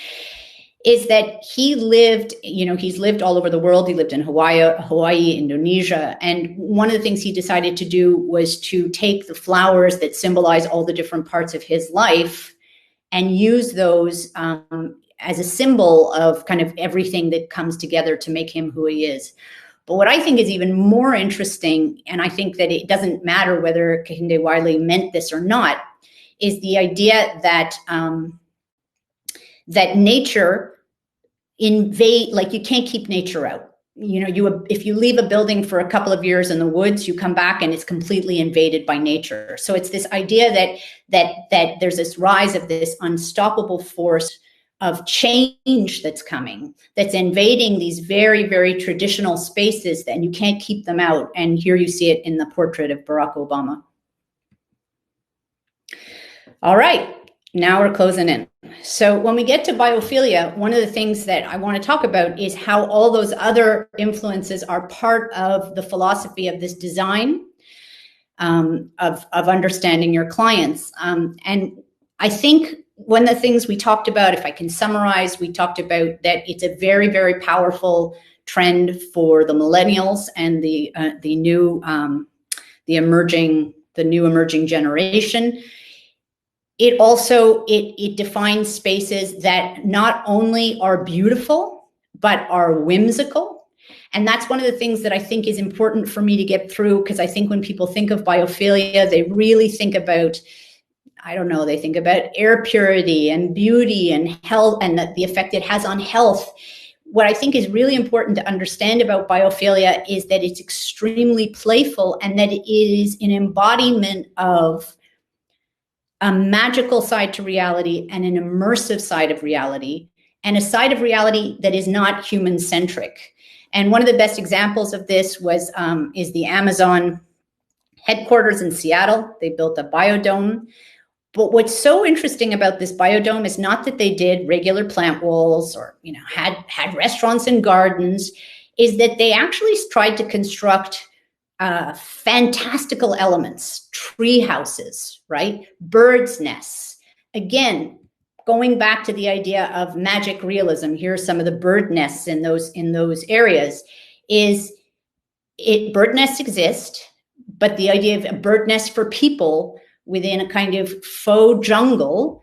is that he lived, he's lived all over the world. He lived in Hawaii, Indonesia. And one of the things he decided to do was to take the flowers that symbolize all the different parts of his life and use those as a symbol of kind of everything that comes together to make him who he is. But what I think is even more interesting, and I think that it doesn't matter whether Kehinde Wiley meant this or not, is the idea that that nature like you can't keep nature out. If you leave a building for a couple of years in the woods, you come back and it's completely invaded by nature. So it's this idea that there's this rise of this unstoppable force of change that's coming, that's invading these very, very traditional spaces, and you can't keep them out. And here you see it in the portrait of Barack Obama. All right, now we're closing in. So when we get to biophilia, one of the things that I want to talk about is how all those other influences are part of the philosophy of this design, of understanding your clients. And I think one of the things we talked about, if I can summarize, we talked about that it's a very, very powerful trend for the millennials and the new emerging generation. It also, it defines spaces that not only are beautiful, but are whimsical. And that's one of the things that I think is important for me to get through, because I think when people think of biophilia, they really think about, they think about air purity and beauty and health and the effect it has on health. What I think is really important to understand about biophilia is that it's extremely playful, and that it is an embodiment of a magical side to reality and an immersive side of reality, and a side of reality that is not human-centric. And one of the best examples of this is the Amazon headquarters in Seattle. They built a biodome. But what's so interesting about this biodome is not that they did regular plant walls or had restaurants and gardens, is that they actually tried to construct fantastical elements, tree houses, right? Birds' nests. Again, going back to the idea of magic realism, here are some of the bird nests in those areas. Bird nests exist, but the idea of a bird nest for people within a kind of faux jungle,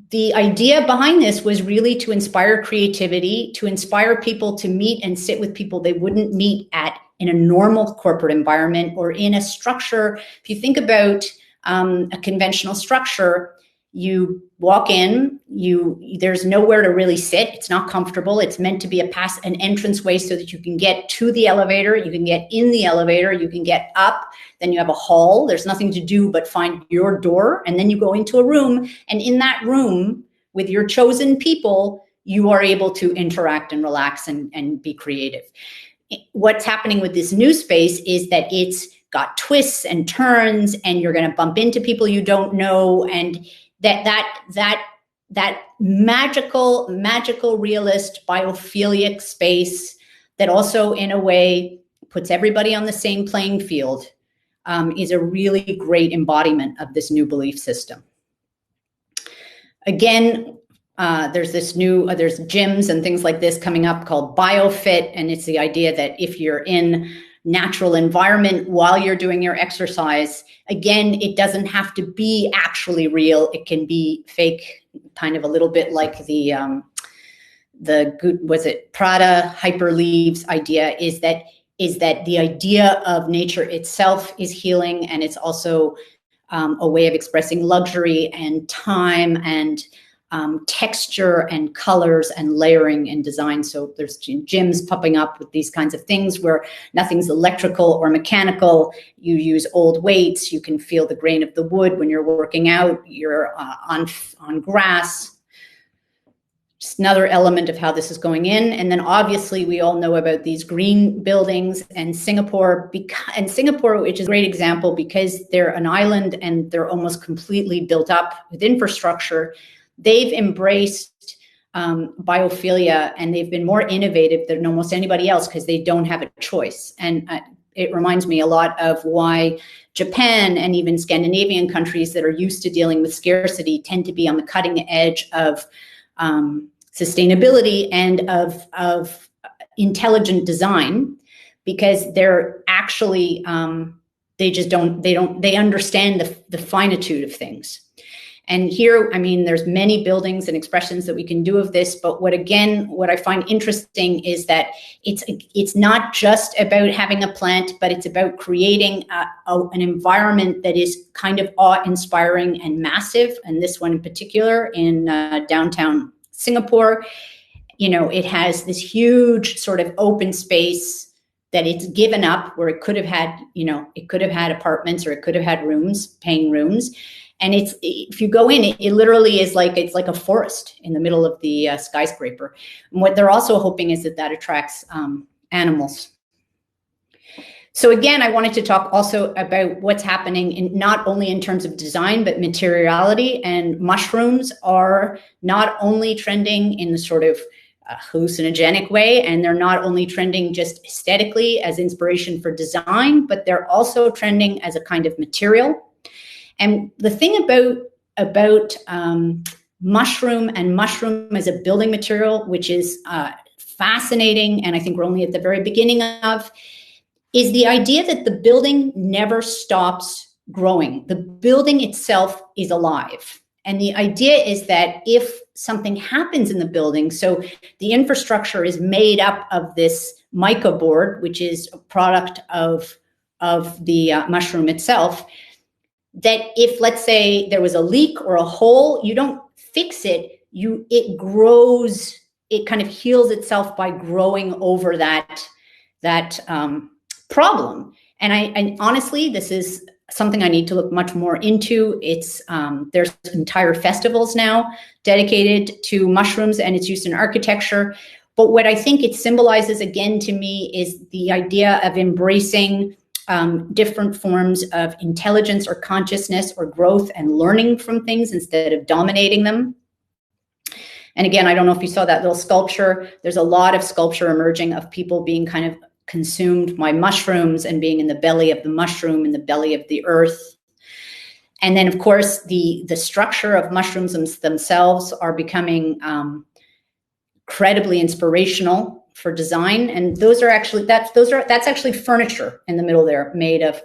the idea behind this was really to inspire creativity, to inspire people to meet and sit with people they wouldn't meet in a normal corporate environment or in a structure. If you think about a conventional structure, you walk in, there's nowhere to really sit. It's not comfortable. It's meant to be an entranceway so that you can get to the elevator, you can get in the elevator, you can get up, then you have a hall. There's nothing to do but find your door, and then you go into a room, and in that room with your chosen people, you are able to interact and relax and be creative. What's happening with this new space is that it's got twists and turns, and you're going to bump into people you don't know, and that magical realist biophilic space that also in a way puts everybody on the same playing field is a really great embodiment of this new belief system. Again, there's gyms and things like this coming up called BioFit, and it's the idea that if you're in natural environment while you're doing your exercise, again, it doesn't have to be actually real. It can be fake, kind of a little bit like the Prada Hyperleaves idea is that the idea of nature itself is healing, and it's also a way of expressing luxury and time and texture and colors and layering and design. So there's gyms popping up with these kinds of things where nothing's electrical or mechanical. You use old weights. You can feel the grain of the wood when you're working out. You're on grass. Just another element of how this is going in. And then obviously we all know about these green buildings and Singapore, which is a great example because they're an island and they're almost completely built up with infrastructure. They've embraced biophilia, and they've been more innovative than almost anybody else because they don't have a choice. And it reminds me a lot of why Japan and even Scandinavian countries that are used to dealing with scarcity tend to be on the cutting edge of sustainability and of intelligent design, because they're actually they understand the finitude of things. And here, I mean, there's many buildings and expressions that we can do of this, but what I find interesting is that it's not just about having a plant, but it's about creating an environment that is kind of awe-inspiring and massive. And this one in particular in downtown Singapore, it has this huge sort of open space that it's given up, where it could have had apartments, or it could have had paying rooms. And if you go in, it literally is it's like a forest in the middle of the skyscraper. And what they're also hoping is that attracts animals. So again, I wanted to talk also about what's happening not only in terms of design, but materiality. And mushrooms are not only trending in the sort of hallucinogenic way, and they're not only trending just aesthetically as inspiration for design, but they're also trending as a kind of material. And the thing about mushroom as a building material, which is fascinating, and I think we're only at the very beginning of, is the idea that the building never stops growing. The building itself is alive. And the idea is that if something happens in the building, so the infrastructure is made up of this mica board, which is a product of the mushroom itself, that if, let's say, there was a leak or a hole, you don't fix it, it grows, it kind of heals itself by growing over that problem. And honestly, this is something I need to look much more into. It's there's entire festivals now dedicated to mushrooms and its use in architecture. But what I think it symbolizes, again, to me, is the idea of embracing different forms of intelligence or consciousness or growth and learning from things instead of dominating them. And again, I don't know if you saw that little sculpture. There's a lot of sculpture emerging of people being kind of consumed by mushrooms and being in the belly of the mushroom, in the belly of the earth. And then, of course, the structure of mushrooms themselves are becoming incredibly inspirational for design. And those are actually that's actually furniture in the middle there, made of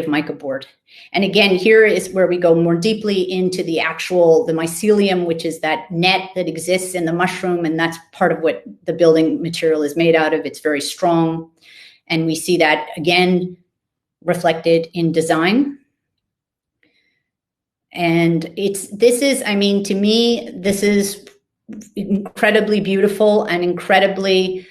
mica board. And again, here is where we go more deeply into the mycelium, which is that net that exists in the mushroom, and that's part of what the building material is made out of. It's very strong, and we see that again reflected in design. And to me, this is incredibly beautiful and incredibly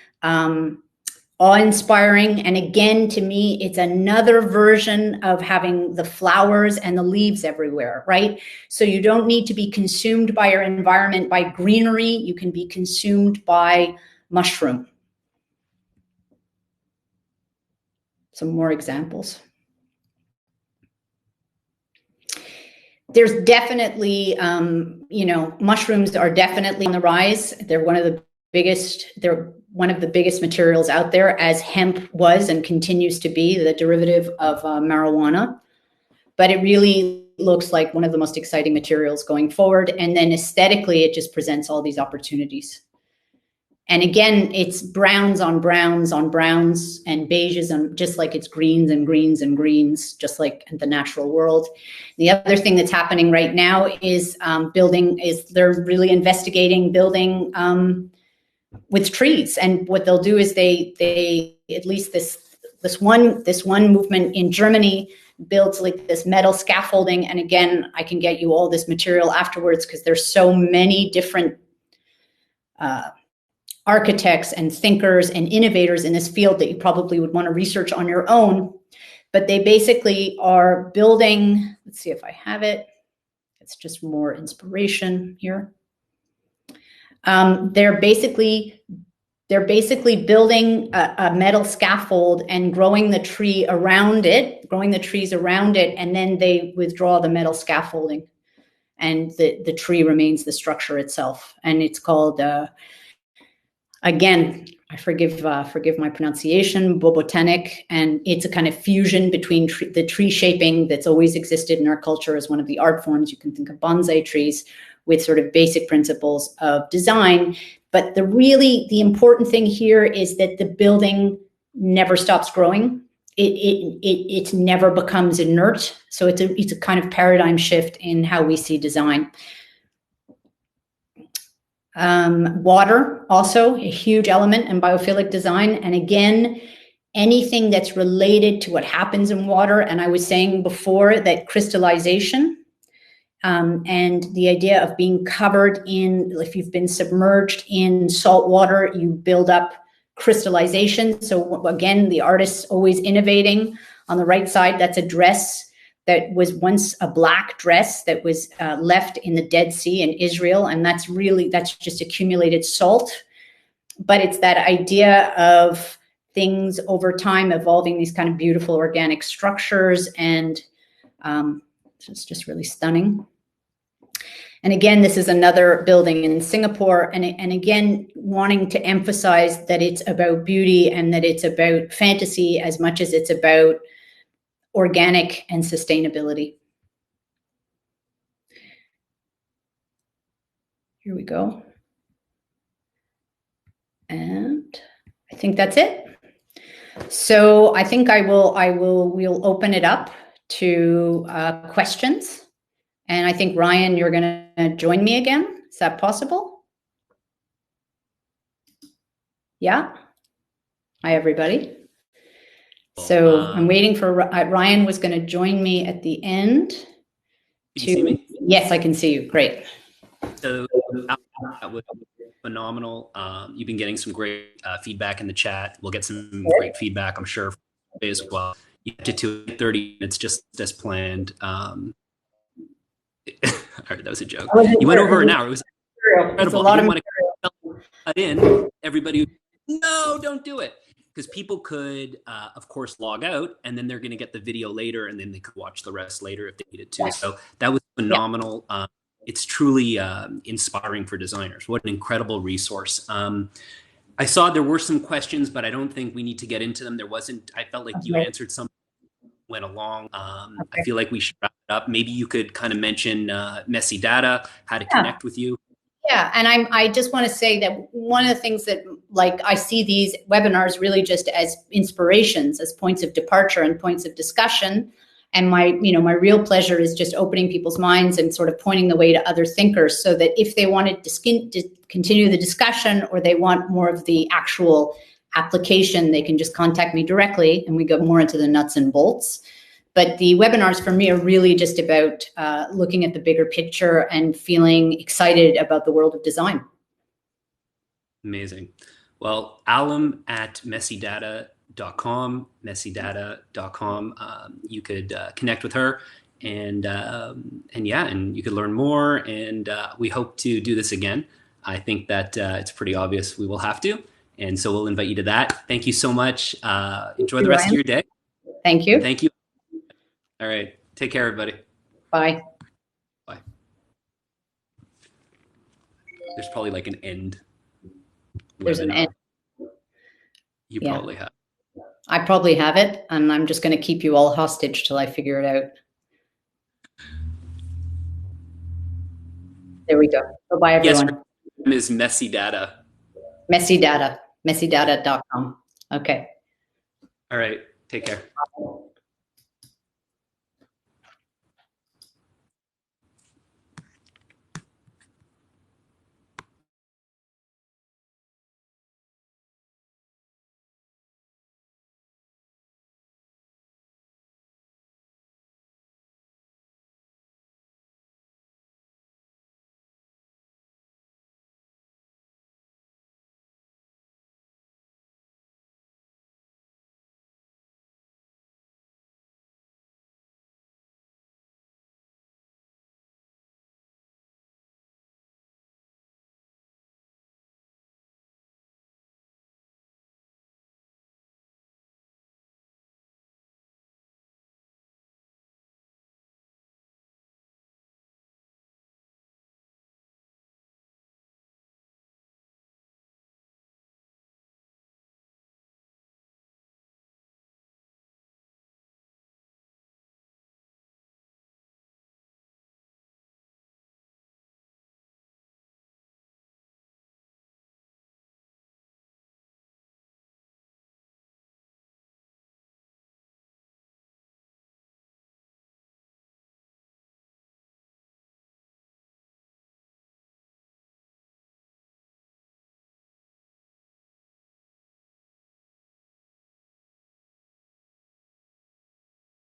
awe-inspiring. And again, to me, it's another version of having the flowers and the leaves everywhere, right? So you don't need to be consumed by your environment, by greenery. You can be consumed by mushroom. some more examples. There's definitely, mushrooms are definitely on the rise. They're one of the biggest materials out there, as hemp was and continues to be the derivative of marijuana. But it really looks like one of the most exciting materials going forward. And then aesthetically, it just presents all these opportunities. And again, it's browns on browns on browns and beiges, and just like it's greens and greens and greens, just like in the natural world. The other thing that's happening right now is they're really investigating building with trees. And what they'll do is they at least this one movement in Germany builds like this metal scaffolding. And again, I can get you all this material afterwards, because there's so many different architects and thinkers and innovators in this field that you probably would want to research on your own. But they basically are building, let's see if I have it. It's just more inspiration here. They're basically building a metal scaffold and growing the trees around it, and then they withdraw the metal scaffolding, and the tree remains the structure itself. And it's called, again, I forgive my pronunciation, bobotanic, and it's a kind of fusion between the tree shaping that's always existed in our culture as one of the art forms. You can think of bonsai trees with sort of basic principles of design. But the important thing here is that the building never stops growing. It never becomes inert. So it's a kind of paradigm shift in how we see design. Water, also a huge element in biophilic design. And again, anything that's related to what happens in water. And I was saying before that crystallization, and the idea of being covered in, if you've been submerged in salt water, you build up crystallization. So again, the artist's always innovating. On the right side, that's a dress that was once a black dress that was left in the Dead Sea in Israel. And that's just accumulated salt. But it's that idea of things over time evolving these kind of beautiful organic structures. And it's just really stunning. And again, this is another building in Singapore. And again, wanting to emphasize that it's about beauty and that it's about fantasy as much as it's about organic and sustainability. Here we go. And I think that's it. So I think we'll open it up to questions. And I think, Ryan, you're going to join me again. Is that possible? Yeah. Hi, everybody. So I'm waiting for Ryan was going to join me at the end.
Can you see me?
Yes, I can see you. Great.
So that was phenomenal. You've been getting some great feedback in the chat. We'll get some great feedback, I'm sure, as well. You get to 30 minutes just as planned. All right, that was a joke. You went over an hour. It was incredible. A lot of in everybody. No, don't do it, because people could, of course, log out, and then they're going to get the video later, and then they could watch the rest later if they needed to. Yes. So that was phenomenal. Yeah. It's truly inspiring for designers. What an incredible resource. I saw there were some questions, but I don't think we need to get into them. There wasn't. I felt like you answered some. Went along. I feel like we should wrap it up. Maybe you could kind of mention Messy Data, how to connect with you.
Yeah, and I just want to say that one of the things that, like, I see these webinars really just as inspirations, as points of departure and points of discussion. And my real pleasure is just opening people's minds and sort of pointing the way to other thinkers, so that if they wanted to continue the discussion, or they want more of the actual application, they can just contact me directly, and we go more into the nuts and bolts. But the webinars for me are really just about looking at the bigger picture and feeling excited about the world of design.
Amazing. Well, Alem at messydata.com, messydata.com. You could connect with her, and you could learn more. And we hope to do this again. I think that it's pretty obvious we will have to. And so we'll invite you to that. Thank you so much. Enjoy the rest of your day.
Thank you.
And thank you. All right. Take care, everybody.
Bye.
Bye. There's probably like an end.
There's an end.
You probably have.
I probably have it, and I'm just going to keep you all hostage till I figure it out. There we go. Bye-bye, everyone.
Yes, her name is Messy Data.
Messy Data. Messydata.com. Okay.
All right. Take care.
Bye.